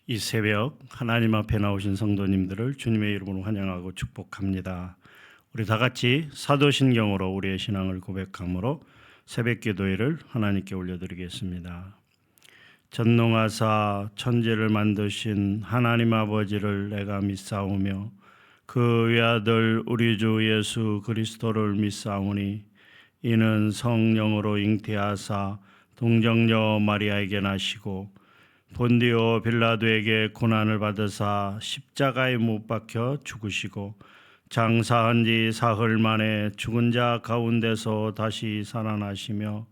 이 새벽 하나님 앞에 나오신 성도님들을 주님의 이름으로 환영하고 축복합니다. 우리 다 같이 사도신경으로 우리의 신앙을 고백함으로 새벽 기도회를 하나님께 올려드리겠습니다. 전능하사 천지를 만드신 하나님 아버지를 내가 믿사오며 그 외아들 우리 주 예수 그리스도를 믿사오니 이는 성령으로 잉태하사 동정녀 마리아에게 나시고 본디오 빌라도에게 고난을 받으사 십자가에 못 박혀 죽으시고 장사한 지 사흘 만에 죽은 자 가운데서 다시 살아나시며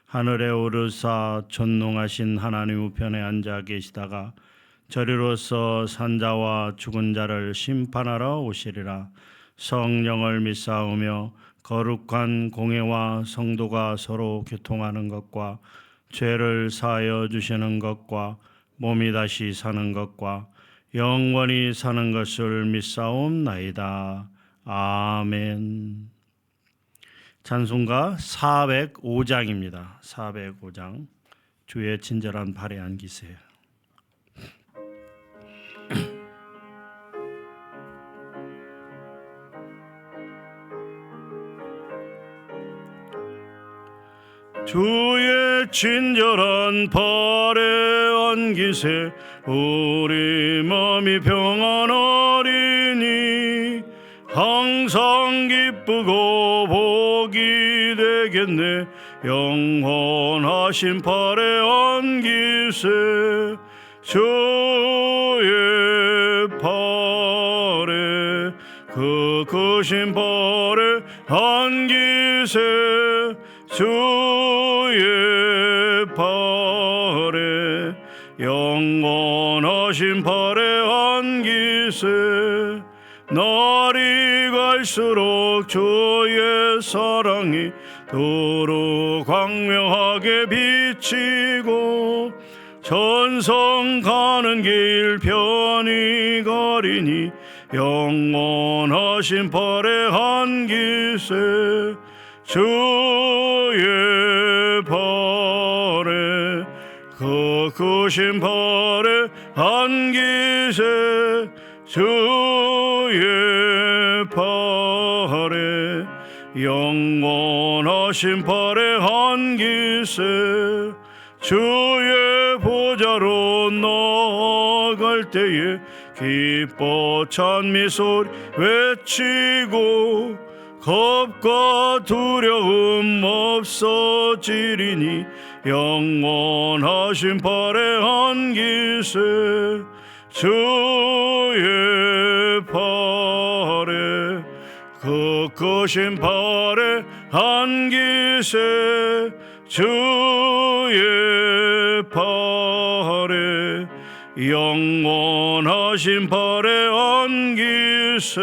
하늘에 오르사 존귀하신 하나님 우편에 앉아 계시다가 저리로서 산자와 죽은 자를 심판하러 오시리라. 성령을 믿사오며 거룩한 공회와 성도가 서로 교통하는 것과 죄를 사하여 주시는 것과 몸이 다시 사는 것과 영원히 사는 것을 믿사옵나이다. 아멘. 찬송가 405장입니다. 405장. 주의 친절한 발에 안기세요. 주의 친절한 발에 안기세. 우리 마음이 평안하리니 항상 기쁘고 복이 되겠네. 영원하신 발에 안기세. 주의 발에 그 크신 발에 안기세. 주의 발에 영원하신 발에 안기세. 날이 갈수록 주의 사랑이 도로 광명하게 비치고 천성 가는 길 편히 가리니 영원하신 발에 안기세. 주의 발에 그 크신 발에 안기세. 주의 발에 영원하신 발에 안기세. 주의 보좌로 나아갈 때에 기뻐 찬미소리 외치고 겁과 두려움 없어지리니 영원하신 발에 안기세. 주의 발에 그 크신 발에 안기세. 주의 발에 영원하신 발에 안기세.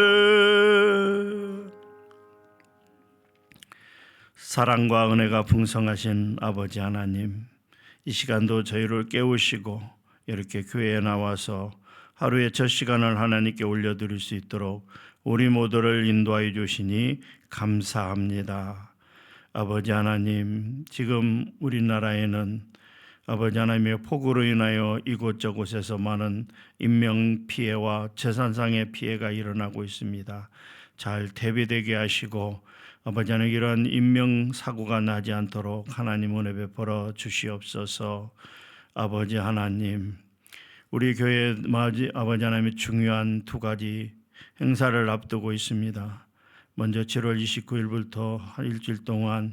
사랑과 은혜가 풍성하신 아버지 하나님, 이 시간도 저희를 깨우시고 이렇게 교회에 나와서 하루의 첫 시간을 하나님께 올려드릴 수 있도록 우리 모두를 인도하여 주시니 감사합니다. 아버지 하나님, 지금 우리나라에는 아버지 하나님의 폭우로 인하여 이곳저곳에서 많은 인명피해와 재산상의 피해가 일어나고 있습니다. 잘 대비되게 하시고 아버지 하나님, 이러한 인명사고가 나지 않도록 하나님 은혜 베풀어 주시옵소서. 아버지 하나님, 우리 교회 아버지 하나님의 중요한 두 가지 행사를 앞두고 있습니다. 먼저 7월 29일부터 일주일 동안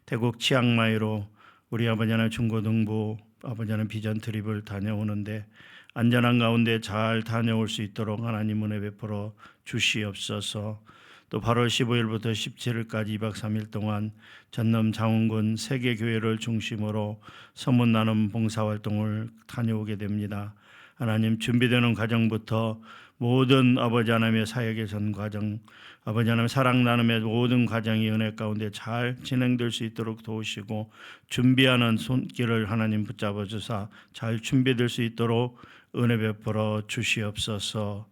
태국 치앙마이로 우리 아버지 하나님 중고등부 아버지 하나님 비전 트립을 다녀오는데 안전한 가운데 잘 다녀올 수 있도록 하나님 은혜 베풀어 주시옵소서. 또 8월 15일부터 17일까지 2박 3일 동안 전남 장흥군 세계교회를 중심으로 선문 나눔 봉사활동을 다녀오게 됩니다. 하나님, 준비되는 과정부터 모든 아버지 하나님의 사역의 전 과정, 아버지 하나님 사랑 나눔의 모든 과정이 은혜 가운데 잘 진행될 수 있도록 도우시고 준비하는 손길을 하나님 붙잡아 주사 잘 준비될 수 있도록 은혜 베풀어 주시옵소서.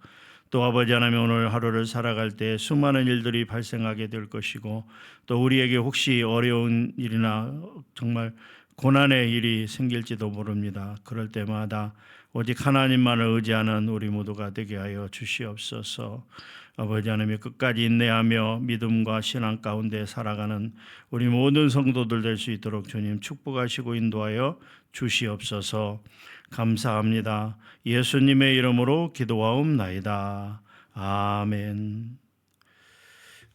또 아버지 하나님, 오늘 하루를 살아갈 때 수많은 일들이 발생하게 될 것이고 또 우리에게 혹시 어려운 일이나 정말 고난의 일이 생길지도 모릅니다. 그럴 때마다 오직 하나님만을 의지하는 우리 모두가 되게 하여 주시옵소서. 아버지 하나님, 끝까지 인내하며 믿음과 신앙 가운데 살아가는 우리 모든 성도들 될 수 있도록 주님 축복하시고 인도하여 주시옵소서. 감사합니다. 예수님의 이름으로 기도하옵나이다. 아멘.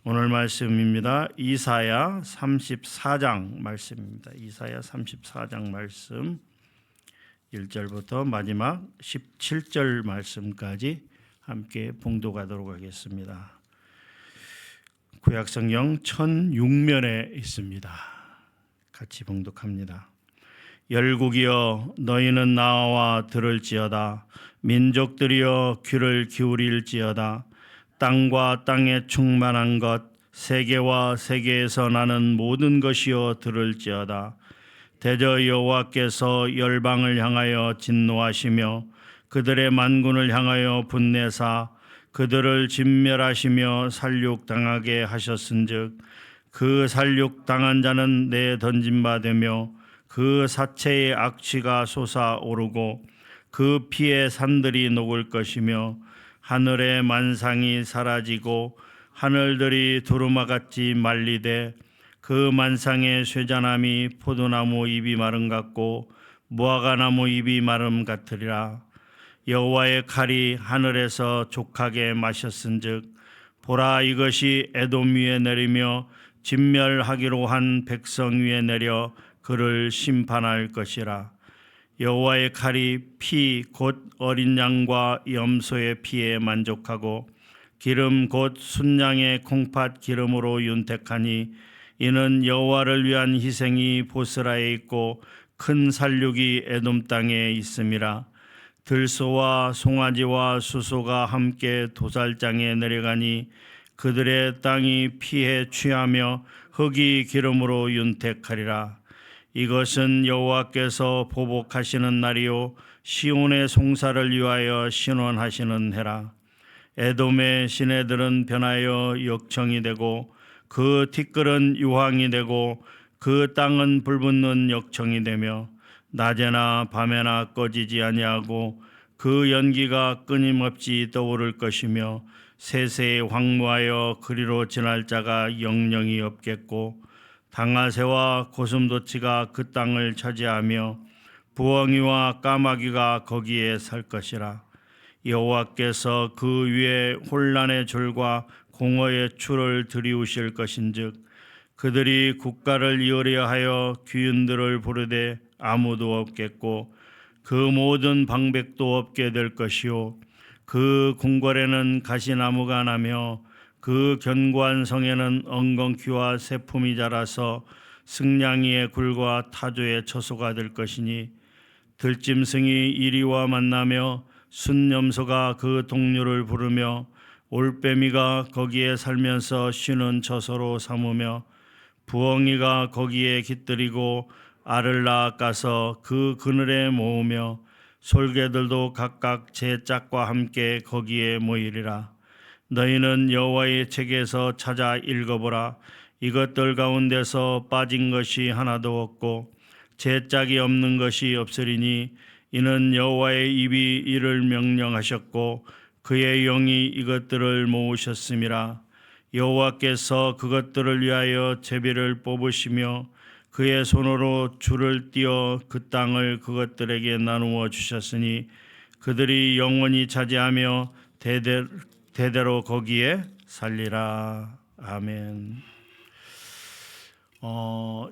오늘 말씀입니다. 이사야 34장 말씀입니다. 이사야 34장 말씀 1절부터 마지막 17절 말씀까지 함께 봉독하도록 하겠습니다. 구약성경 1006면에 있습니다. 같이 봉독합니다. 열국이여 너희는 나와 들을지어다. 민족들이여 귀를 기울일지어다. 땅과 땅에 충만한 것, 세계와 세계에서 나는 모든 것이여 들을지어다. 대저 여호와께서 열방을 향하여 진노하시며 그들의 만군을 향하여 분내사 그들을 진멸하시며 살육당하게 하셨은즉 그 살육당한 자는 내 던진 바 되며 그 사체의 악취가 솟아오르고 그 피의 산들이 녹을 것이며 하늘의 만상이 사라지고 하늘들이 두루마같이 말리되 그 만상의 쇠자나미 포도나무 잎이 마름 같고 무화과나무 잎이 마름 같으리라. 여호와의 칼이 하늘에서 족하게 마셨은즉 보라, 이것이 에돔 위에 내리며 진멸하기로 한 백성 위에 내려 그를 심판할 것이라. 여호와의 칼이 피 곧 어린 양과 염소의 피에 만족하고 기름 곧 순양의 콩팥 기름으로 윤택하니 이는 여호와를 위한 희생이 보스라에 있고 큰 살육이 에돔 땅에 있음이라. 들소와 송아지와 수소가 함께 도살장에 내려가니 그들의 땅이 피에 취하며 흙이 기름으로 윤택하리라. 이것은 여호와께서 보복하시는 날이요 시온의 송사를 위하여 신원하시는 해라. 에돔의 시내들은 변하여 역청이 되고 그 티끌은 유황이 되고 그 땅은 불붙는 역청이 되며 낮에나 밤에나 꺼지지 아니하고 그 연기가 끊임없이 떠오를 것이며 세세에 황무하여 그리로 지날 자가 영영이 없겠고 당아새와 고슴도치가 그 땅을 차지하며 부엉이와 까마귀가 거기에 살 것이라. 여호와께서 그 위에 혼란의 줄과 공허의 추를 들이우실 것인즉 그들이 국가를 이으려 하여 귀인들을 부르되 아무도 없겠고 그 모든 방백도 없게 될 것이요 그 궁궐에는 가시나무가 나며 그 견고한 성에는 엉겅퀴와 새품이 자라서 승냥이의 굴과 타조의 처소가 될 것이니 들짐승이 이리와 만나며 순염소가 그 동료를 부르며 올빼미가 거기에 살면서 쉬는 처소로 삼으며 부엉이가 거기에 깃들이고 알을 낳아가서 그 그늘에 모으며 솔개들도 각각 제 짝과 함께 거기에 모이리라. 너희는 여호와의 책에서 찾아 읽어보라. 이것들 가운데서 빠진 것이 하나도 없고 제 짝이 없는 것이 없으리니 이는 여호와의 입이 이를 명령하셨고 그의 영이 이것들을 모으셨음이라. 여호와께서 그것들을 위하여 제비를 뽑으시며 그의 손으로 줄을 띄어 그 땅을 그것들에게 나누어 주셨으니 그들이 영원히 차지하며 대대로 거기에 살리라. 아멘.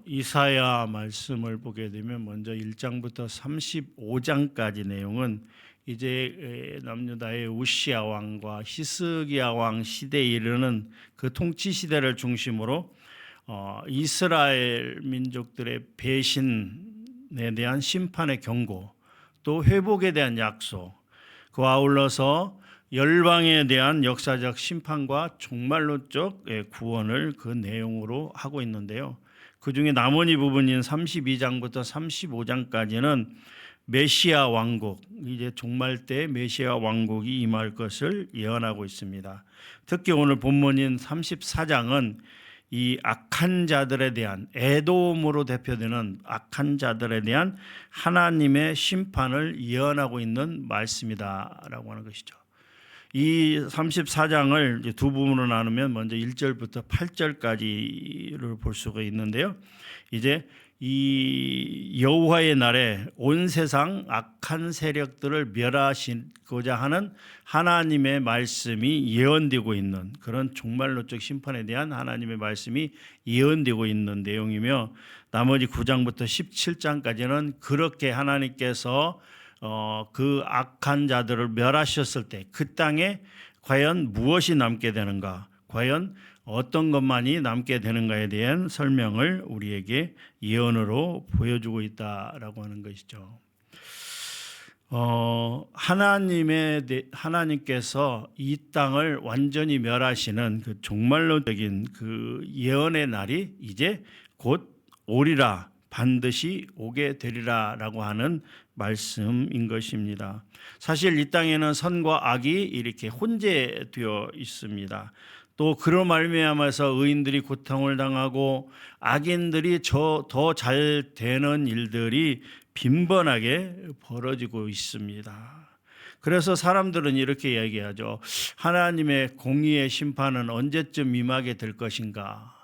이사야 말씀을 보게 되면 먼저 1장부터 35장까지 내용은 이제 남유다의 우시야 왕과 히스기야 왕 시대에 이르는 그 통치 시대를 중심으로 이스라엘 민족들의 배신에 대한 심판의 경고, 또 회복에 대한 약속, 그와 아울러서 열방에 대한 역사적 심판과 종말론적 구원을 그 내용으로 하고 있는데요. 그 중에 나머지 부분인 32장부터 35장까지는 메시아 왕국, 이제 종말 때 메시아 왕국이 임할 것을 예언하고 있습니다. 특히 오늘 본문인 34장은 이 악한 자들에 대한, 에돔으로 대표되는 악한 자들에 대한 하나님의 심판을 예언하고 있는 말씀이다라고 하는 것이죠. 이 34장을 두 부분으로 나누면 먼저 1절부터 8절까지를 볼 수가 있는데요. 이제 이 여호와의 날에 온 세상 악한 세력들을 멸하시고자 하는 하나님의 말씀이 예언되고 있는 그런 종말론적 심판에 대한 하나님의 말씀이 예언되고 있는 내용이며, 나머지 9장부터 17장까지는 그렇게 하나님께서 그 악한 자들을 멸하셨을 때 그 땅에 과연 무엇이 남게 되는가, 과연 어떤 것만이 남게 되는가에 대한 설명을 우리에게 예언으로 보여주고 있다라고 하는 것이죠. 하나님께서 이 땅을 완전히 멸하시는 그 종말론적인 그 예언의 날이 이제 곧 오리라, 반드시 오게 되리라라고 하는 말씀인 것입니다. 사실 이 땅에는 선과 악이 이렇게 혼재되어 있습니다. 또 그로 말미암아서 의인들이 고통을 당하고 악인들이 더 잘 되는 일들이 빈번하게 벌어지고 있습니다. 그래서 사람들은 이렇게 이야기하죠. 하나님의 공의의 심판은 언제쯤 임하게 될 것인가?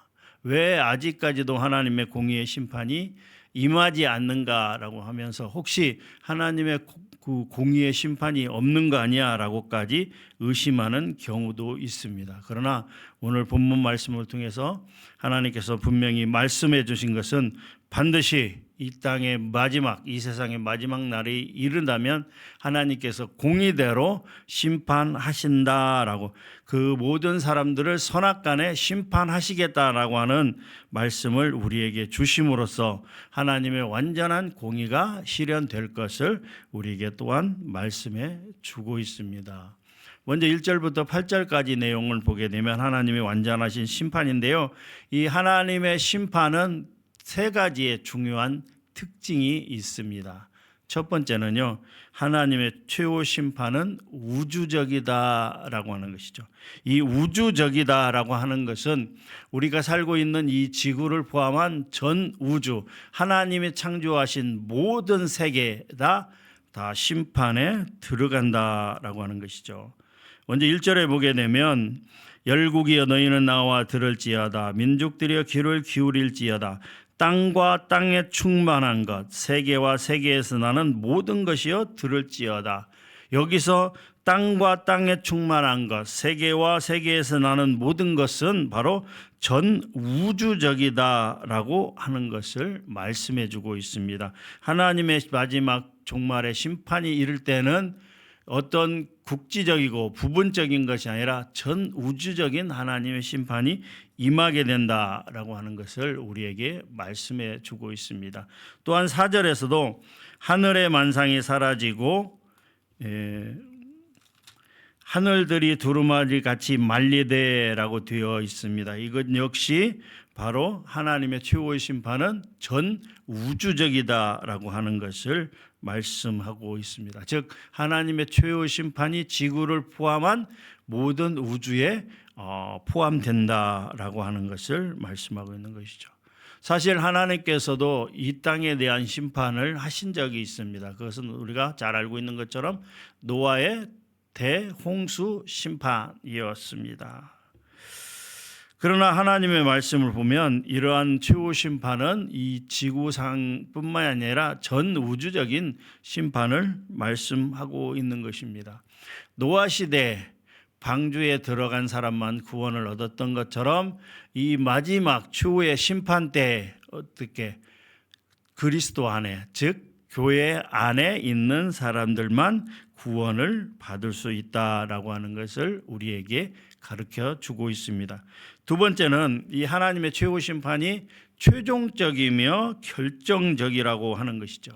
왜 아직까지도 하나님의 공의의 심판이 임하지 않는가라고 하면서 혹시 하나님의 그 공의의 심판이 없는 거 아니야라고까지 의심하는 경우도 있습니다. 그러나 오늘 본문 말씀을 통해서 하나님께서 분명히 말씀해 주신 것은 반드시 이 땅의 마지막, 이 세상의 마지막 날이 이른다면 하나님께서 공의대로 심판하신다라고, 그 모든 사람들을 선악간에 심판하시겠다라고 하는 말씀을 우리에게 주심으로써 하나님의 완전한 공의가 실현될 것을 우리에게 또한 말씀해 주고 있습니다. 먼저 1절부터 8절까지 내용을 보게 되면 하나님의 완전하신 심판인데요. 이 하나님의 심판은 세 가지의 중요한 특징이 있습니다. 첫 번째는요, 하나님의 최후 심판은 우주적이다라고 하는 것이죠. 이 우주적이다라고 하는 것은 우리가 살고 있는 이 지구를 포함한 전 우주, 하나님이 창조하신 모든 세계가 다 심판에 들어간다라고 하는 것이죠. 먼저 1절에 보게 되면 열국이여 너희는 나와 들을지어다, 민족들이여 귀를 기울일지어다, 땅과 땅에 충만한 것, 세계와 세계에서 나는 모든 것이여 들을지어다. 여기서 땅과 땅에 충만한 것, 세계와 세계에서 나는 모든 것은 바로 전 우주적이다라고 하는 것을 말씀해 주고 있습니다. 하나님의 마지막 종말의 심판이 이를 때는 어떤 국지적이고 부분적인 것이 아니라 전 우주적인 하나님의 심판이 임하게 된다라고 하는 것을 우리에게 말씀해 주고 있습니다. 또한 4절에서도 하늘의 만상이 사라지고 하늘들이 두루마리 같이 말리되라고 되어 있습니다. 이것 역시 바로 하나님의 최후의 심판은 전 우주적이다라고 하는 것을 말씀하고 있습니다. 즉 하나님의 최후 심판이 지구를 포함한 모든 우주에 포함된다라고 하는 것을 말씀하고 있는 것이죠. 사실 하나님께서도 이 땅에 대한 심판을 하신 적이 있습니다. 그것은 우리가 잘 알고 있는 것처럼 노아의 대홍수 심판이었습니다. 그러나 하나님의 말씀을 보면 이러한 최후 심판은 이 지구상뿐만 아니라 전 우주적인 심판을 말씀하고 있는 것입니다. 노아 시대 방주에 들어간 사람만 구원을 얻었던 것처럼 이 마지막 최후의 심판 때 어떻게 그리스도 안에, 즉 교회 안에 있는 사람들만 구원을 받을 수 있다라고 하는 것을 우리에게 가르쳐 주고 있습니다. 두 번째는 이 하나님의 최후 심판이 최종적이며 결정적이라고 하는 것이죠.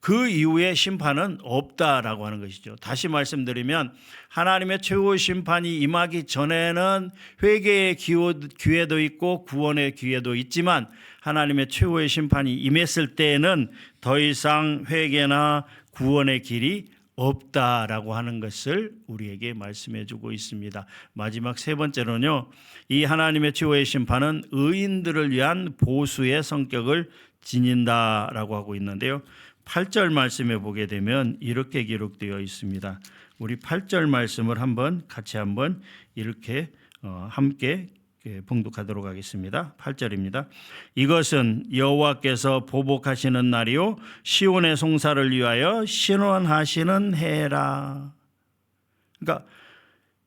그 이후에 심판은 없다라고 하는 것이죠. 다시 말씀드리면 하나님의 최후 심판이 임하기 전에는 회개의 기회도 있고 구원의 기회도 있지만 하나님의 최후의 심판이 임했을 때에는 더 이상 회개나 구원의 길이 없다라고 하는 것을 우리에게 말씀해 주고 있습니다. 마지막 세 번째로는요, 이 하나님의 최후의 심판은 의인들을 위한 보수의 성격을 지닌다라고 하고 있는데요. 8절 말씀에 보게 되면 이렇게 기록되어 있습니다. 우리 8절 말씀을 같이 이렇게 함께 봉독하도록 하겠습니다. 8절입니다. 이것은 여호와께서 보복하시는 날이요 시온의 송사를 위하여 신원하시는 해라. 그러니까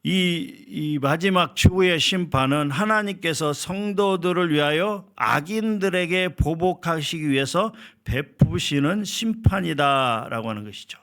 이 마지막 최후의 심판은 하나님께서 성도들을 위하여 악인들에게 보복하시기 위해서 베푸시는 심판이다라고 하는 것이죠.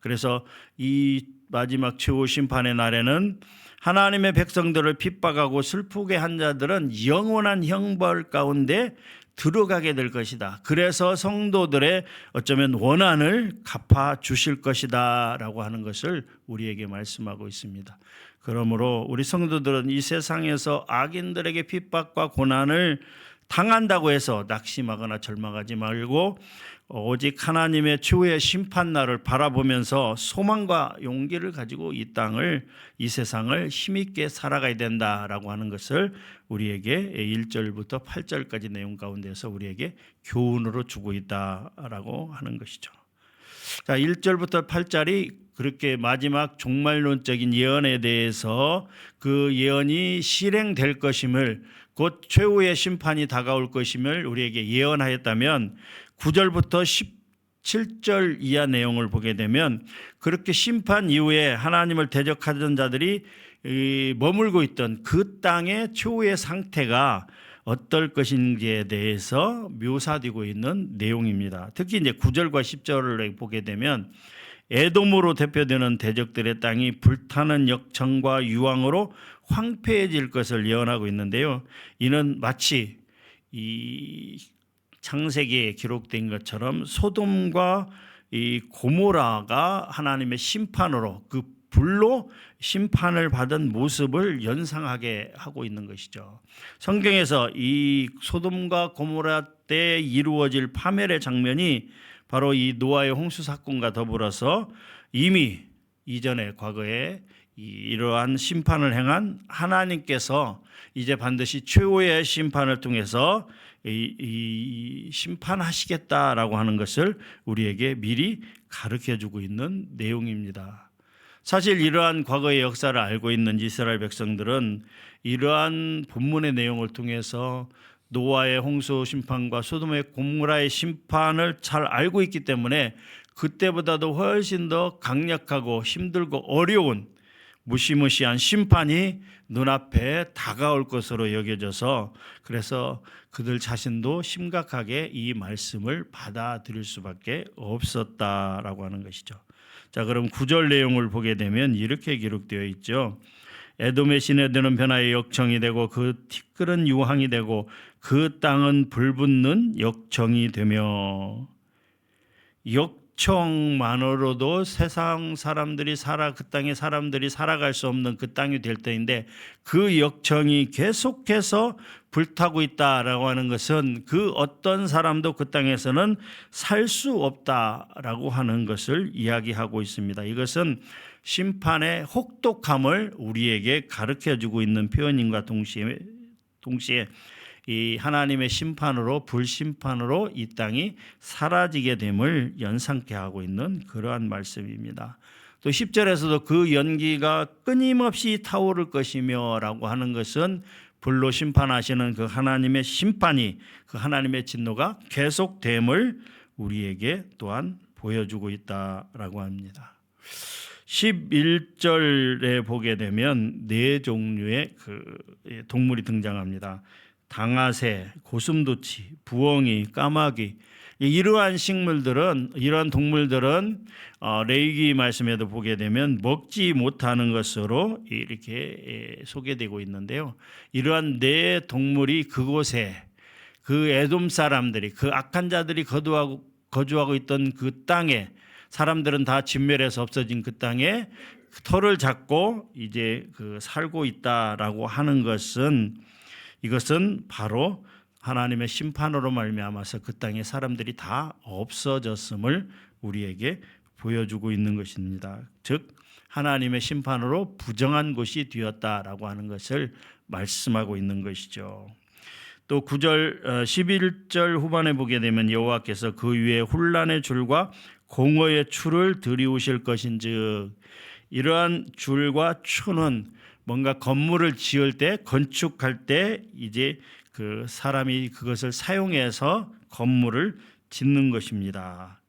그래서 이 마지막 최후 심판의 날에는 하나님의 백성들을 핍박하고 슬프게 한 자들은 영원한 형벌 가운데 들어가게 될 것이다. 그래서 성도들의 어쩌면 원한을 갚아 주실 것이다 라고 하는 것을 우리에게 말씀하고 있습니다. 그러므로 우리 성도들은 이 세상에서 악인들에게 핍박과 고난을 당한다고 해서 낙심하거나 절망하지 말고 오직 하나님의 최후의 심판날을 바라보면서 소망과 용기를 가지고 이 세상을 힘있게 살아가야 된다라고 하는 것을 우리에게 1절부터 8절까지 내용 가운데서 우리에게 교훈으로 주고 있다라고 하는 것이죠. 자, 1절부터 8절이 그렇게 마지막 종말론적인 예언에 대해서 그 예언이 실행될 것임을, 곧 최후의 심판이 다가올 것임을 우리에게 예언하였다면 9절부터 17절 이하 내용을 보게 되면 그렇게 심판 이후에 하나님을 대적하던 자들이 머물고 있던 그 땅의 최후의 상태가 어떨 것인지에 대해서 묘사되고 있는 내용입니다. 특히 이제 9절과 10절을 보게 되면 에돔으로 대표되는 대적들의 땅이 불타는 역청과 유황으로 황폐해질 것을 예언하고 있는데요. 이는 마치 이 창세기에 기록된 것처럼 소돔과 이 고모라가 하나님의 심판으로 그 불로 심판을 받은 모습을 연상하게 하고 있는 것이죠. 성경에서 이 소돔과 고모라 때 이루어질 파멸의 장면이 바로 이 노아의 홍수 사건과 더불어서 이미 이전에 과거에 이러한 심판을 행한 하나님께서 이제 반드시 최후의 심판을 통해서 이 심판하시겠다라고 하는 것을 우리에게 미리 가르쳐주고 있는 내용입니다. 사실 이러한 과거의 역사를 알고 있는 이스라엘 백성들은 이러한 본문의 내용을 통해서 노아의 홍수 심판과 소돔의 고모라의 심판을 잘 알고 있기 때문에 그때보다도 훨씬 더 강력하고 힘들고 어려운 무시무시한 심판이 눈앞에 다가올 것으로 여겨져서 그래서 그들 자신도 심각하게 이 말씀을 받아들일 수밖에 없었다라고 하는 것이죠. 자, 그럼 9절 내용을 보게 되면 이렇게 기록되어 있죠. 에돔의 시내들은 변화의 역청이 되고 그 티끌은 유황이 되고 그 땅은 불붙는 역청이 되며, 역청만으로도 세상 사람들이 그 땅에 사람들이 살아갈 수 없는 그 땅이 될 때인데 그 역청이 계속해서 불타고 있다라고 하는 것은 그 어떤 사람도 그 땅에서는 살 수 없다라고 하는 것을 이야기하고 있습니다. 이것은 심판의 혹독함을 우리에게 가르쳐주고 있는 표현인과 동시에 이 하나님의 심판으로, 불심판으로 이 땅이 사라지게 됨을 연상케 하고 있는 그러한 말씀입니다. 또 10절에서도 그 연기가 끊임없이 타오를 것이며 라고 하는 것은 불로 심판하시는 그 하나님의 심판이, 그 하나님의 진노가 계속됨을 우리에게 또한 보여주고 있다라고 합니다. 11절에 보게 되면 네 종류의 그 동물이 등장합니다. 당아새, 고슴도치, 부엉이, 까마귀, 이러한 이러한 동물들은 레위기 말씀에도 보게 되면 먹지 못하는 것으로 이렇게 소개되고 있는데요. 이러한 네 동물이 그곳에 그 에돔 사람들이, 그 악한 자들이 거주하고 있던 그 땅에, 사람들은 다 진멸해서 없어진 그 땅에 터를 잡고 이제 살고 있다라고 하는 것은, 이것은 바로 하나님의 심판으로 말미암아서 그 땅에 사람들이 다 없어졌음을 우리에게 보여주고 있는 것입니다. 즉 하나님의 심판으로 부정한 곳이 되었다라고 하는 것을 말씀하고 있는 것이죠. 또 9절 11절 후반에 보게 되면 여호와께서 그 위에 혼란의 줄과 공허의 추를 들이우실 것인즉, 이러한 줄과 추는 뭔가 건물을 지을 때, 건축할 때 이제 그 사람이 그것을 사용해서 건물을 짓는 것입니다.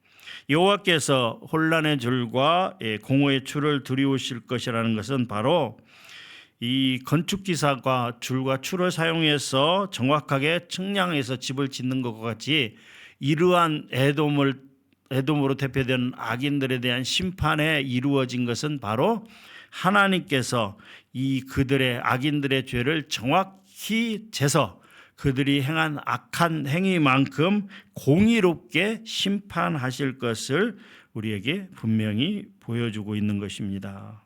여호와께서 혼란의 줄과 공허의 추를 들이우실 것이라는 것은 바로 이 건축기사가 줄과 추를 사용해서 정확하게 측량해서 집을 짓는 것과 같이 이러한 에돔으로 대표되는 악인들에 대한 심판에 이루어진 것은 바로 하나님께서 이 그들의 악인들의 죄를 정확히 재서 그들이 행한 악한 행위만큼 공의롭게 심판하실 것을 우리에게 분명히 보여주고 있는 것입니다.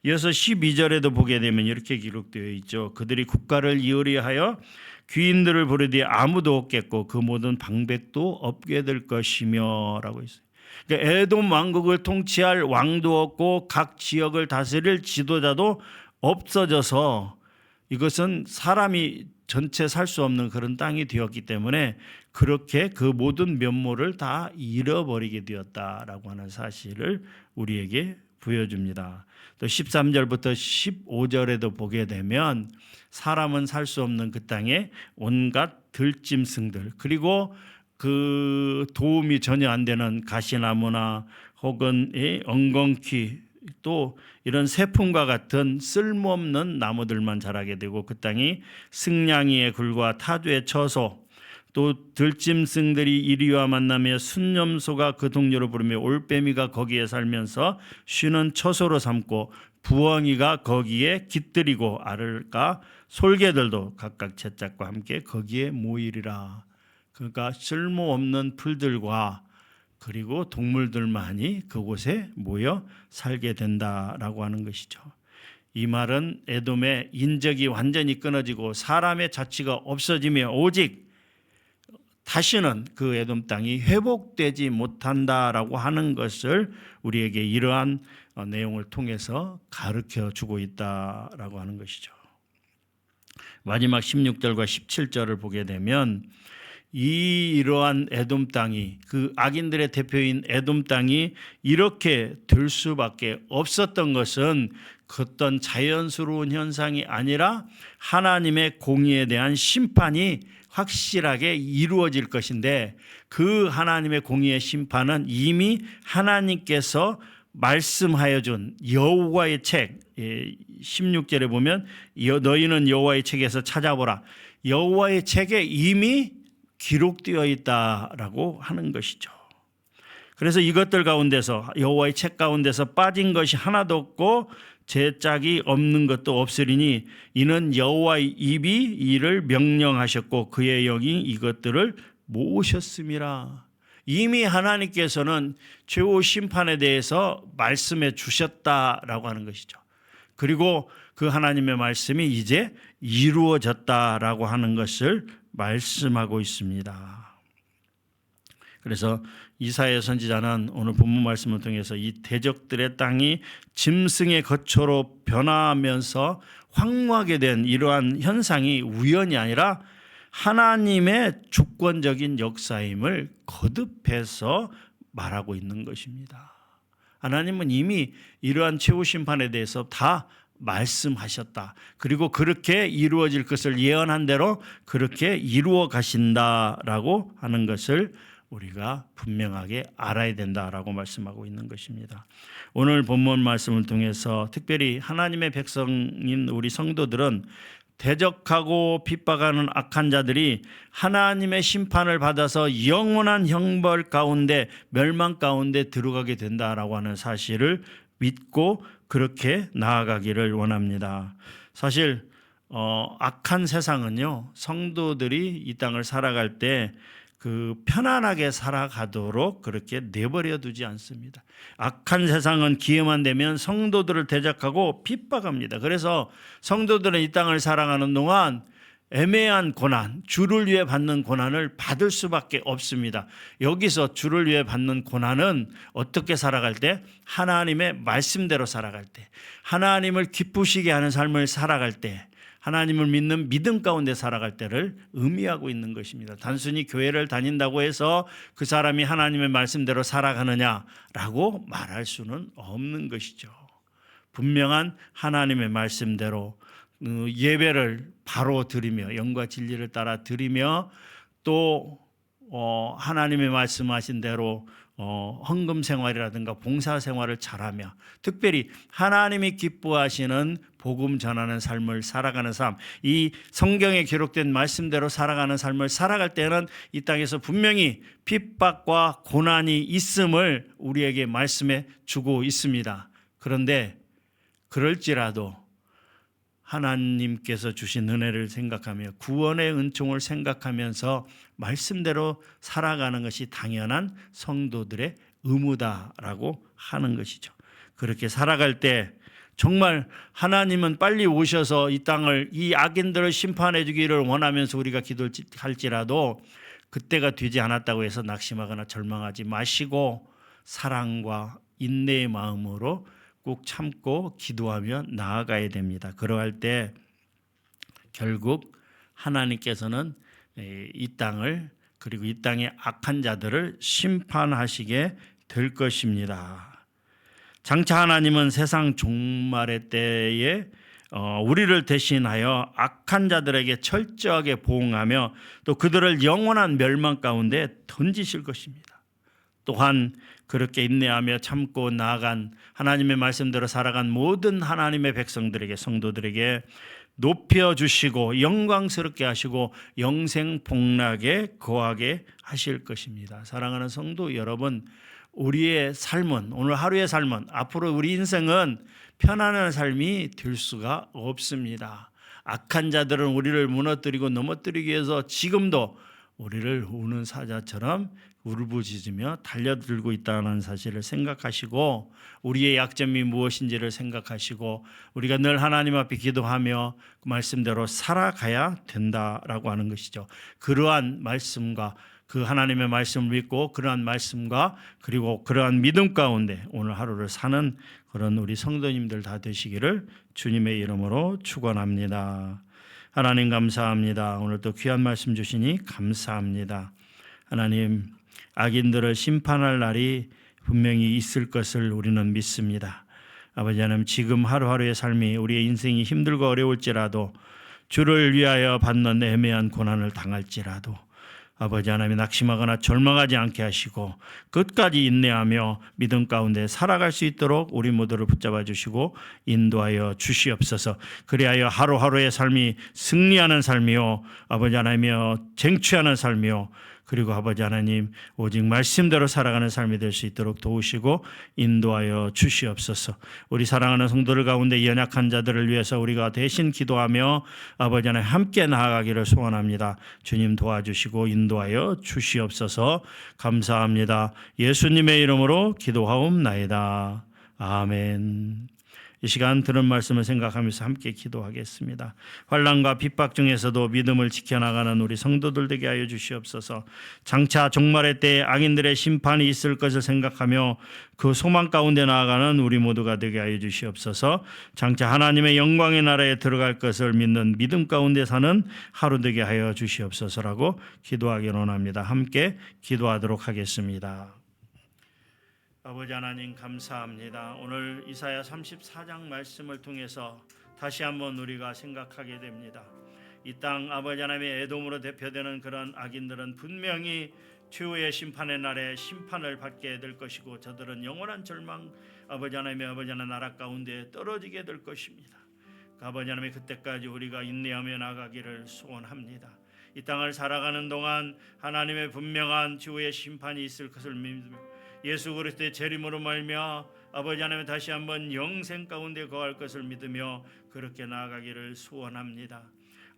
이어서 12절에도 보게 되면 이렇게 기록되어 있죠. 그들이 국가를 이으리하여 귀인들을 부르되 아무도 없겠고 그 모든 방백도 없게 될 것이며 라고 있어요. 그러니까 에돔 왕국을 통치할 왕도 없고 각 지역을 다스릴 지도자도 없어져서 이것은 사람이 전체 살 수 없는 그런 땅이 되었기 때문에 그렇게 그 모든 면모를 다 잃어버리게 되었다라고 하는 사실을 우리에게 보여줍니다. 또 13절부터 15절에도 보게 되면 사람은 살 수 없는 그 땅에 온갖 들짐승들, 그리고 그 도움이 전혀 안 되는 가시나무나 혹은 엉겅퀴, 또 이런 세품과 같은 쓸모없는 나무들만 자라게 되고 그 땅이 승냥이의 굴과 타주의 처소, 또 들짐승들이 이리와 만나며 순념소가 그 동료로 부르며 올빼미가 거기에 살면서 쉬는 처소로 삼고 부엉이가 거기에 깃들이고 알을까 솔개들도 각각 채짝과 함께 거기에 모이리라. 그러니까 쓸모없는 풀들과 그리고 동물들만이 그곳에 모여 살게 된다라고 하는 것이죠. 이 말은 에돔의 인적이 완전히 끊어지고 사람의 자치가 없어지며 오직 다시는 그 에돔 땅이 회복되지 못한다라고 하는 것을 우리에게 이러한 내용을 통해서 가르쳐 주고 있다라고 하는 것이죠. 마지막 16절과 17절을 보게 되면 이러한 에돔 땅이, 그 악인들의 대표인 에돔 땅이 이렇게 될 수밖에 없었던 것은 어떤 자연스러운 현상이 아니라 하나님의 공의에 대한 심판이 확실하게 이루어질 것인데, 그 하나님의 공의의 심판은 이미 하나님께서 말씀하여 준 여호와의 책, 16절에 보면 너희는 여호와의 책에서 찾아보라, 여호와의 책에 이미 기록되어 있다라고 하는 것이죠. 그래서 이것들 가운데서, 여호와의 책 가운데서 빠진 것이 하나도 없고 제짝이 없는 것도 없으리니 이는 여호와의 입이 이를 명령하셨고 그의 영이 이것들을 모으셨음이라. 이미 하나님께서는 최후 심판에 대해서 말씀해 주셨다라고 하는 것이죠. 그리고 그 하나님의 말씀이 이제 이루어졌다라고 하는 것을 말씀하고 있습니다. 그래서 이사야 선지자는 오늘 본문 말씀을 통해서 이 대적들의 땅이 짐승의 거처로 변화하면서 황무하게 된 이러한 현상이 우연이 아니라 하나님의 주권적인 역사임을 거듭해서 말하고 있는 것입니다. 하나님은 이미 이러한 최후 심판에 대해서 다 말씀하셨다. 그리고 그렇게 이루어질 것을 예언한 대로 그렇게 이루어 가신다라고 하는 것을 우리가 분명하게 알아야 된다라고 말씀하고 있는 것입니다. 오늘 본문 말씀을 통해서 특별히 하나님의 백성인 우리 성도들은 대적하고 핍박하는 악한 자들이 하나님의 심판을 받아서 영원한 형벌 가운데, 멸망 가운데 들어가게 된다라고 하는 사실을 믿고 그렇게 나아가기를 원합니다. 사실 악한 세상은요, 성도들이 이 땅을 살아갈 때 그 편안하게 살아가도록 그렇게 내버려 두지 않습니다. 악한 세상은 기회만 되면 성도들을 대적하고 핍박합니다. 그래서 성도들은 이 땅을 살아가는 동안 애매한 고난, 주를 위해 받는 고난을 받을 수밖에 없습니다. 여기서 주를 위해 받는 고난은 어떻게 살아갈 때? 하나님의 말씀대로 살아갈 때, 하나님을 기쁘시게 하는 삶을 살아갈 때, 하나님을 믿는 믿음 가운데 살아갈 때를 의미하고 있는 것입니다. 단순히 교회를 다닌다고 해서 그 사람이 하나님의 말씀대로 살아가느냐라고 말할 수는 없는 것이죠. 분명한 하나님의 말씀대로 예배를 바로 드리며 영과 진리를 따라 드리며 또 하나님의 말씀하신 대로 헌금 생활이라든가 봉사 생활을 잘하며 특별히 하나님이 기뻐하시는 복음 전하는 삶을 살아가는 삶, 이 성경에 기록된 말씀대로 살아가는 삶을 살아갈 때는 이 땅에서 분명히 핍박과 고난이 있음을 우리에게 말씀해 주고 있습니다. 그런데 그럴지라도 하나님께서 주신 은혜를 생각하며 구원의 은총을 생각하면서 말씀대로 살아가는 것이 당연한 성도들의 의무다라고 하는 것이죠. 그렇게 살아갈 때 정말 하나님은 빨리 오셔서 이 땅을, 이 악인들을 심판해 주기를 원하면서 우리가 기도할지라도 그때가 되지 않았다고 해서 낙심하거나 절망하지 마시고 사랑과 인내의 마음으로 꼭 참고 기도하며 나아가야 됩니다. 그러할 때 결국 하나님께서는 이 땅을, 그리고 이 땅의 악한 자들을 심판하시게 될 것입니다. 장차 하나님은 세상 종말의 때에 우리를 대신하여 악한 자들에게 철저하게 보응하며 또 그들을 영원한 멸망 가운데 던지실 것입니다. 또한 그렇게 인내하며 참고 나아간 하나님의 말씀대로 살아간 모든 하나님의 백성들에게, 성도들에게 높여주시고 영광스럽게 하시고 영생복락에 거하게 하실 것입니다. 사랑하는 성도 여러분, 우리의 삶은, 오늘 하루의 삶은, 앞으로 우리 인생은 편안한 삶이 될 수가 없습니다. 악한 자들은 우리를 무너뜨리고 넘어뜨리기 위해서 지금도 우리를 우는 사자처럼 울부짖으며 달려들고 있다는 사실을 생각하시고 우리의 약점이 무엇인지를 생각하시고 우리가 늘 하나님 앞에 기도하며 그 말씀대로 살아가야 된다라고 하는 것이죠. 그러한 말씀과 그 하나님의 말씀을 믿고 그러한 말씀과 그리고 그러한 믿음 가운데 오늘 하루를 사는 그런 우리 성도님들 다 되시기를 주님의 이름으로 축원합니다. 하나님 감사합니다. 오늘 또 귀한 말씀 주시니 감사합니다. 하나님, 악인들을 심판할 날이 분명히 있을 것을 우리는 믿습니다. 아버지 하나님, 지금 하루하루의 삶이 우리의 인생이 힘들고 어려울지라도 주를 위하여 받는 애매한 고난을 당할지라도 아버지 하나님 낙심하거나 절망하지 않게 하시고 끝까지 인내하며 믿음 가운데 살아갈 수 있도록 우리 모두를 붙잡아 주시고 인도하여 주시옵소서. 그리하여 하루하루의 삶이 승리하는 삶이요 아버지 하나님이여 쟁취하는 삶이요 그리고 아버지 하나님 오직 말씀대로 살아가는 삶이 될 수 있도록 도우시고 인도하여 주시옵소서. 우리 사랑하는 성도들 가운데 연약한 자들을 위해서 우리가 대신 기도하며 아버지 하나님 함께 나아가기를 소원합니다. 주님 도와주시고 인도하여 주시옵소서. 감사합니다. 예수님의 이름으로 기도하옵나이다. 아멘. 이 시간 들은 말씀을 생각하면서 함께 기도하겠습니다. 환난과 핍박 중에서도 믿음을 지켜나가는 우리 성도들 되게 하여 주시옵소서. 장차 종말의 때에 악인들의 심판이 있을 것을 생각하며 그 소망 가운데 나아가는 우리 모두가 되게 하여 주시옵소서. 장차 하나님의 영광의 나라에 들어갈 것을 믿는 믿음 가운데 사는 하루 되게 하여 주시옵소서라고 기도하기 원합니다. 함께 기도하도록 하겠습니다. 아버지 하나님 감사합니다. 오늘 이사야 34장 말씀을 통해서 다시 한번 우리가 생각하게 됩니다. 이 땅 아버지 하나님의 에돔으로 대표되는 그런 악인들은 분명히 최후의 심판의 날에 심판을 받게 될 것이고 저들은 영원한 절망 아버지 하나님의 나라 가운데 떨어지게 될 것입니다. 아버지 하나님 그때까지 우리가 인내하며 나가기를 소원합니다. 이 땅을 살아가는 동안 하나님의 분명한 최후의 심판이 있을 것을 믿으며 예수 그리스도의 재림으로 말미암아 아버지 하나님 다시 한번 영생 가운데 거할 것을 믿으며 그렇게 나아가기를 소원합니다.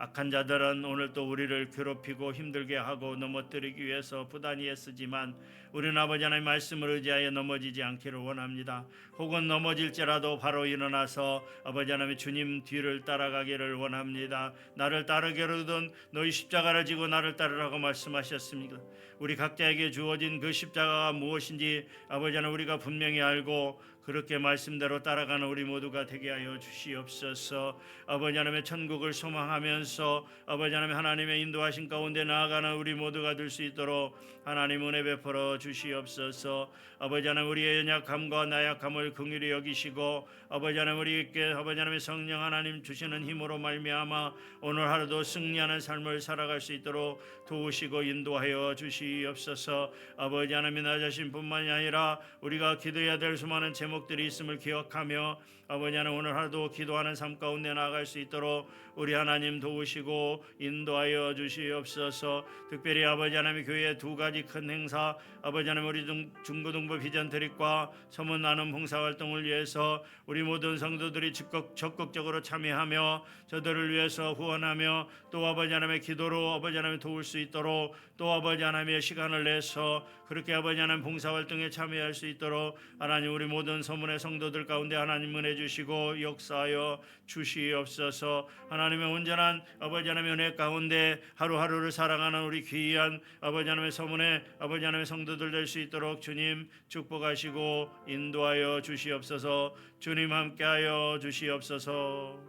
악한 자들은 오늘 또 우리를 괴롭히고 힘들게 하고 넘어뜨리기 위해서 부단히 애쓰지만 우리는 아버지 하나님의 말씀을 의지하여 넘어지지 않기를 원합니다. 혹은 넘어질지라도 바로 일어나서 아버지 하나님의 주님 뒤를 따라가기를 원합니다. 나를 따르기로든 너희 십자가를 지고 나를 따르라고 말씀하셨습니다. 우리 각자에게 주어진 그 십자가가 무엇인지 아버지 하나님 우리가 분명히 알고 그렇게 말씀대로 따라가는 우리 모두가 되게 하여 주시옵소서. 아버지 하나님의 천국을 소망하면서 아버지 하나님의 인도하신 가운데 나아가는 우리 모두가 될 수 있도록 하나님 은혜 베풀어 주시옵소서. 아버지 하나님 우리의 연약함과 나약함을 긍휼히 여기시고 아버지 하나님 우리에게 아버지 하나님의 성령 하나님 주시는 힘으로 말미암아 오늘 하루도 승리하는 삶을 살아갈 수 있도록 도우시고 인도하여 주시옵소서. 아버지 하나님 나 자신뿐만이 아니라 우리가 기도해야 될 수많은 제목들이 있음을 기억하며 아버지 하나님 오늘 하루도 기도하는 삶 가운데 나아갈 수 있도록 우리 하나님 도우시고 인도하여 주시옵소서. 특별히 아버지 하나님 교회의 두 가지 큰 행사 아버지 하나님 우리 중고등부 비전 트립과 서문 나눔 봉사활동을 위해서 우리 모든 성도들이 적극적으로 참여하며 저들을 위해서 후원하며 또 아버지 하나님의 기도로 아버지 하나님 도울 수 있도록 또 아버지 하나님의 시간을 내서 그렇게 아버지 하나님 봉사활동에 참여할 수 있도록 하나님 우리 모든 서문의 성도들 가운데 하나님 은혜 주시고 역사하여 주시옵소서. 하나님의 온전한 아버지 하나님의 은혜 가운데 하루하루를 살아가는 우리 귀한 아버지 하나님의 서문의 아버지 하나님의 성도들 될 수 있도록 주님 축복하시고 인도하여 주시옵소서. 주님 함께하여 주시옵소서.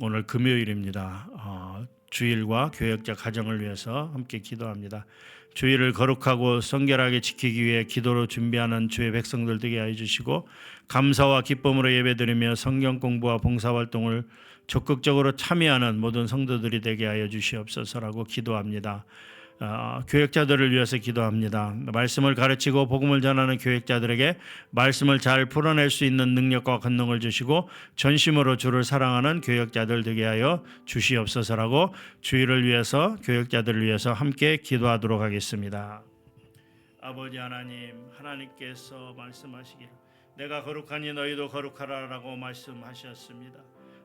오늘 금요일입니다. 주일과 교역자 가정을 위해서 함께 기도합니다. 주일을 거룩하고 성결하게 지키기 위해 기도로 준비하는 주의 백성들 되게 하여 주시고 감사와 기쁨으로 예배드리며 성경 공부와 봉사활동을 적극적으로 참여하는 모든 성도들이 되게 하여 주시옵소서라고 기도합니다. 교역자들을 위해서 기도합니다. 말씀을 가르치고 복음을 전하는 교역자들에게 말씀을 잘 풀어낼 수 있는 능력과 권능을 주시고 전심으로 주를 사랑하는 교역자들 되게 하여 주시옵소서라고 주일을 위해서 교역자들을 위해서 함께 기도하도록 하겠습니다. 아버지 하나님, 하나님께서 말씀하시기를 내가 거룩하니 너희도 거룩하라라고 말씀하셨습니다.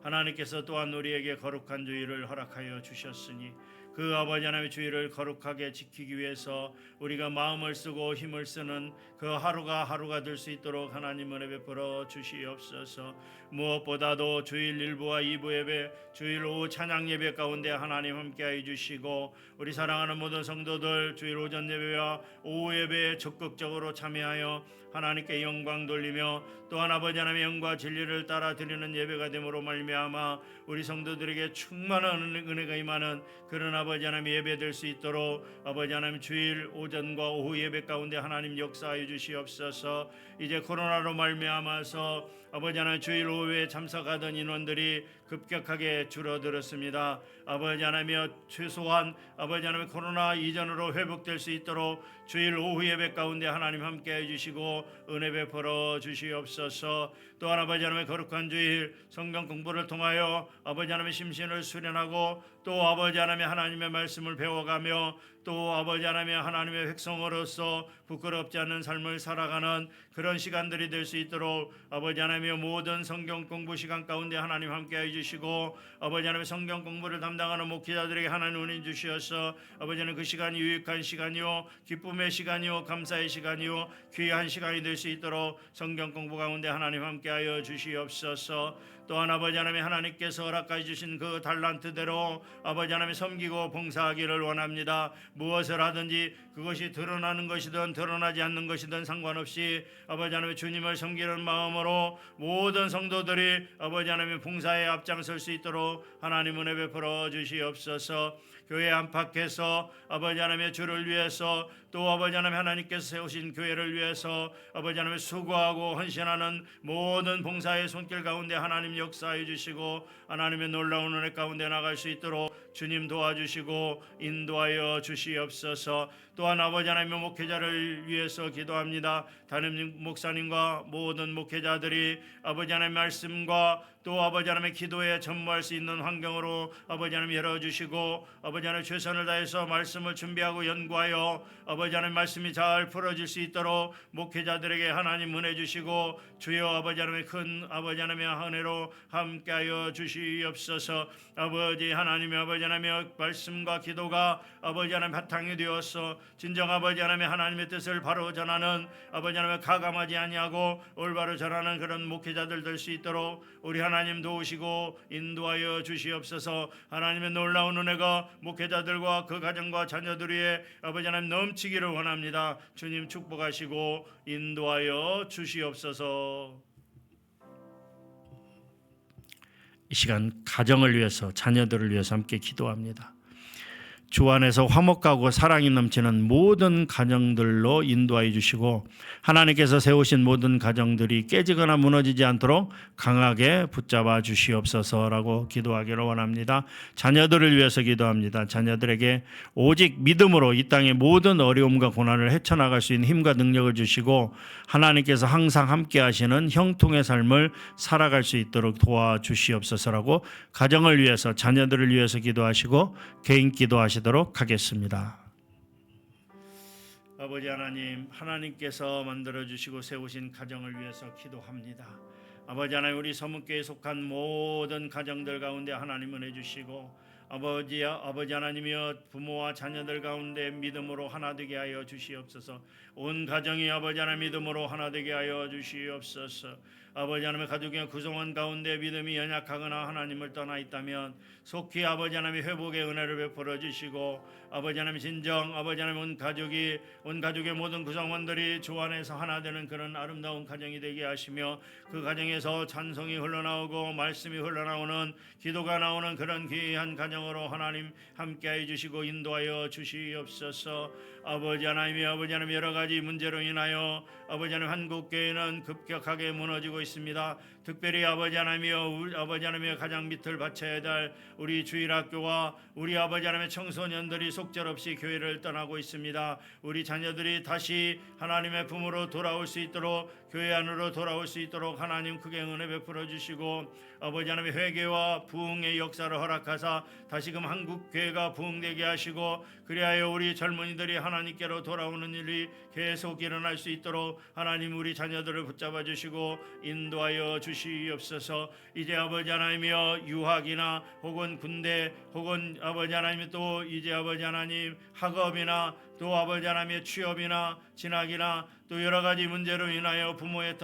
하나님께서 또한 우리에게 거룩한 주일을 허락하여 주셨으니 그 아버지 하나님의 주일을 거룩하게 지키기 위해서 우리가 마음을 쓰고 힘을 쓰는 그 하루가 될 수 있도록 하나님 은혜 베풀어 주시옵소서. 무엇보다도 주일 1부와 2부 예배, 주일 오후 찬양 예배 가운데 하나님 함께하여 주시고 우리 사랑하는 모든 성도들 주일 오전 예배와 오후 예배에 적극적으로 참여하여 하나님께 영광 돌리며 또한 아버지 하나님의 영과 진리를 따라 드리는 예배가 됨으로 말미암아 우리 성도들에게 충만한 은혜가 임하는 그런 아버지 하나님 예배될 수 있도록 아버지 하나님 주일 오전과 오후 예배 가운데 하나님 역사하여 주시옵소서. 이제 코로나로 말미암아서 아버지 하나님 주일 오후에 참석하던 인원들이 급격하게 줄어들었습니다. 아버지 하나님이여 최소한 아버지 하나님 코로나 이전으로 회복될 수 있도록 주일 오후 예배 가운데 하나님 함께해 주시고 은혜 베풀어 주시옵소서. 또한 아버지 하나님의 거룩한 주일 성경 공부를 통하여 아버지 하나님의 심신을 수련하고 또 아버지 하나님의 말씀을 배워가며 또 아버지 하나님의 백성으로서 부끄럽지 않는 삶을 살아가는 그런 시간들이 될 수 있도록 아버지 하나님의 모든 성경 공부 시간 가운데 하나님 함께해 주시고 아버지 하나님의 성경 공부를 담당하는 목회자들에게 하나님 은혜 주시어서 아버지 하나님 그 시간이 유익한 시간이요 기쁨의 시간이요 감사의 시간이요 귀한 시간이 될 수 있도록 성경 공부 가운데 하나님 함께하여 주시옵소서. 또한 아버지 하나님께서 허락하여 주신 그 달란트대로 아버지 하나님 섬기고 봉사하기를 원합니다. 무엇을 하든지 그것이 드러나는 것이든 드러나지 않는 것이든 상관없이 아버지 하나님 주님을 섬기는 마음으로 모든 성도들이 아버지 하나님의 봉사에 앞장설 수 있도록 하나님 은혜 베풀어 주시옵소서. 교회 안팎에서 아버지 하나님의 주를 위해서 또 아버지 하나님께서 세우신 교회를 위해서 아버지 하나님의 수고하고 헌신하는 모든 봉사의 손길 가운데 하나님 역사해 주시고 하나님의 놀라운 은혜 가운데 나갈 수 있도록 주님 도와주시고 인도하여 주시옵소서. 또한 아버지 하나님의 목회자를 위해서 기도합니다. 담임 목사님과 모든 목회자들이 아버지 하나님의 말씀과 또 아버지 하나님의 기도에 전무할 수 있는 환경으로 아버지 하나님 열어주시고 아버지 하나님 최선을 다해서 말씀을 준비하고 연구하여 아버지 하나님 말씀이 잘 풀어질 수 있도록 목회자들에게 하나님 은혜 주시고 주여 아버지 하나님의 큰 아버지 하나님의 은혜로 함께하여 주시옵소서. 아버지 하나님의 아버지 하나님의 말씀과 기도가 아버지 하나님 바탕이 되어서 진정 아버지 하나님의 뜻을 바로 전하는 아버지 하나님의 가감하지 아니하고 올바로 전하는 그런 목회자들 될 수 있도록 우리 하나님 도우시고 인도하여 주시옵소서. 하나님의 놀라운 은혜가 목회자들과 그 가정과 자녀들 위에 아버지 하나님 넘치기를 원합니다. 주님 축복하시고 인도하여 주시옵소서. 이 시간 가정을 위해서 자녀들을 위해서 함께 기도합니다. 주 안에서 화목하고 사랑이 넘치는 모든 가정들로 인도하여 주시고 하나님께서 세우신 모든 가정들이 깨지거나 무너지지 않도록 강하게 붙잡아 주시옵소서라고 기도하기를 원합니다. 자녀들을 위해서 기도합니다. 자녀들에게 오직 믿음으로 이 땅의 모든 어려움과 고난을 헤쳐나갈 수 있는 힘과 능력을 주시고 하나님께서 항상 함께 하시는 형통의 삶을 살아갈 수 있도록 도와주시옵소서라고 가정을 위해서 자녀들을 위해서 기도하시고 개인 기도하시도록 하겠습니다. 아버지 하나님, 하나님께서 만들어주시고 세우신 가정을 위해서 기도합니다. 아버지 하나님, 우리 서문교회에 속한 모든 가정들 가운데 하나님 은혜 주시고 아버지 하나님이여 부모와 자녀들 가운데 믿음으로 하나 되게 하여 주시옵소서. 온 가정이 아버지 하나님 믿음으로 하나 되게 하여 주시옵소서. 아버지 하나님의 가족의 구성원 가운데 믿음이 연약하거나 하나님을 떠나 있다면 속히 아버지 하나님의 회복의 은혜를 베풀어 주시고 아버지 하나님 진정 아버지 하나님 온 가족의 모든 구성원들이 주 안에서 하나 되는 그런 아름다운 가정이 되게 하시며 그 가정에서 찬송이 흘러나오고 말씀이 흘러나오는 기도가 나오는 그런 귀한 가정으로 하나님 함께해 주시고 인도하여 주시옵소서. 아버지 하나님 여러 가지 문제로 인하여 아버지 하나님 한국교회는 급격하게 무너지고 있습니다. 특별히 아버지 하나님이여 가장 밑을 바쳐야 될 우리 주일학교와 우리 아버지 하나님의 청소년들이 속절없이 교회를 떠나고 있습니다. 우리 자녀들이 다시 하나님의 품으로 돌아올 수 있도록 교회 안으로 돌아올 수 있도록 하나님 크게 은혜 베풀어 주시고 아버지 하나님의 회개와 부흥의 역사를 허락하사 다시금 한국 교회가 부흥되게 하시고 그리하여 우리 젊은이들이 하나님께로 돌아오는 일이 계속 일어날 수 있도록 하나님 우리 자녀들을 붙잡아 주시고 인도하여 주시옵소서. 이제 아버지 하나님이여 유학이나 혹은 군대 혹은 아버지 하나님 또 이제 아버지 하나님 학업이나 또 아버지 하나님의 취업이나 진학이나 또 여러 가지 문제로 인하여 부모의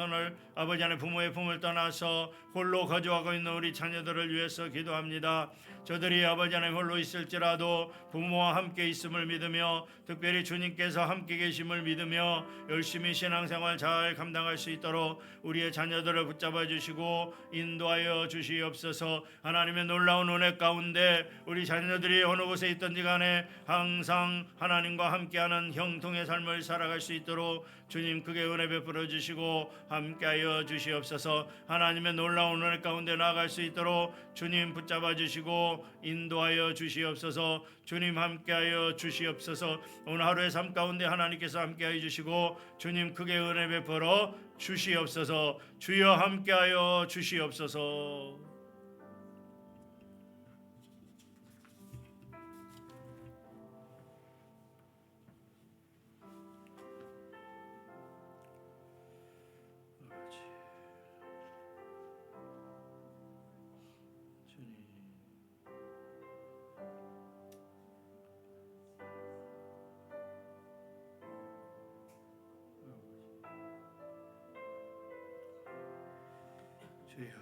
품을 떠나서 홀로 거주하고 있는 우리 자녀들을 위해서 기도합니다. 저들이 아버지 하나님 홀로 있을지라도 부모와 함께 있음을 믿으며 특별히 주님께서 함께 계심을 믿으며 열심히 신앙생활 잘 감당할 수 있도록 우리의 자녀들을 붙잡아 주시고 인도하여 주시옵소서. 하나님의 놀라운 은혜 가운데 우리 자녀들이 어느 곳에 있든지 간에 항상 하나님과 함께하는 형통의 삶을 살아갈 수 있도록 주님 크게 은혜 베풀어 주시고 함께하여 주시옵소서. 하나님의 놀라운 은혜 가운데 나아갈 수 있도록 주님 붙잡아 주시고 인도하여 주시옵소서. 주님 함께하여 주시옵소서. 오늘 하루의 삶 가운데 하나님께서 함께하여 주시고 주님 크게 은혜 베풀어 주시옵소서. 주여 함께하여 주시옵소서. 주여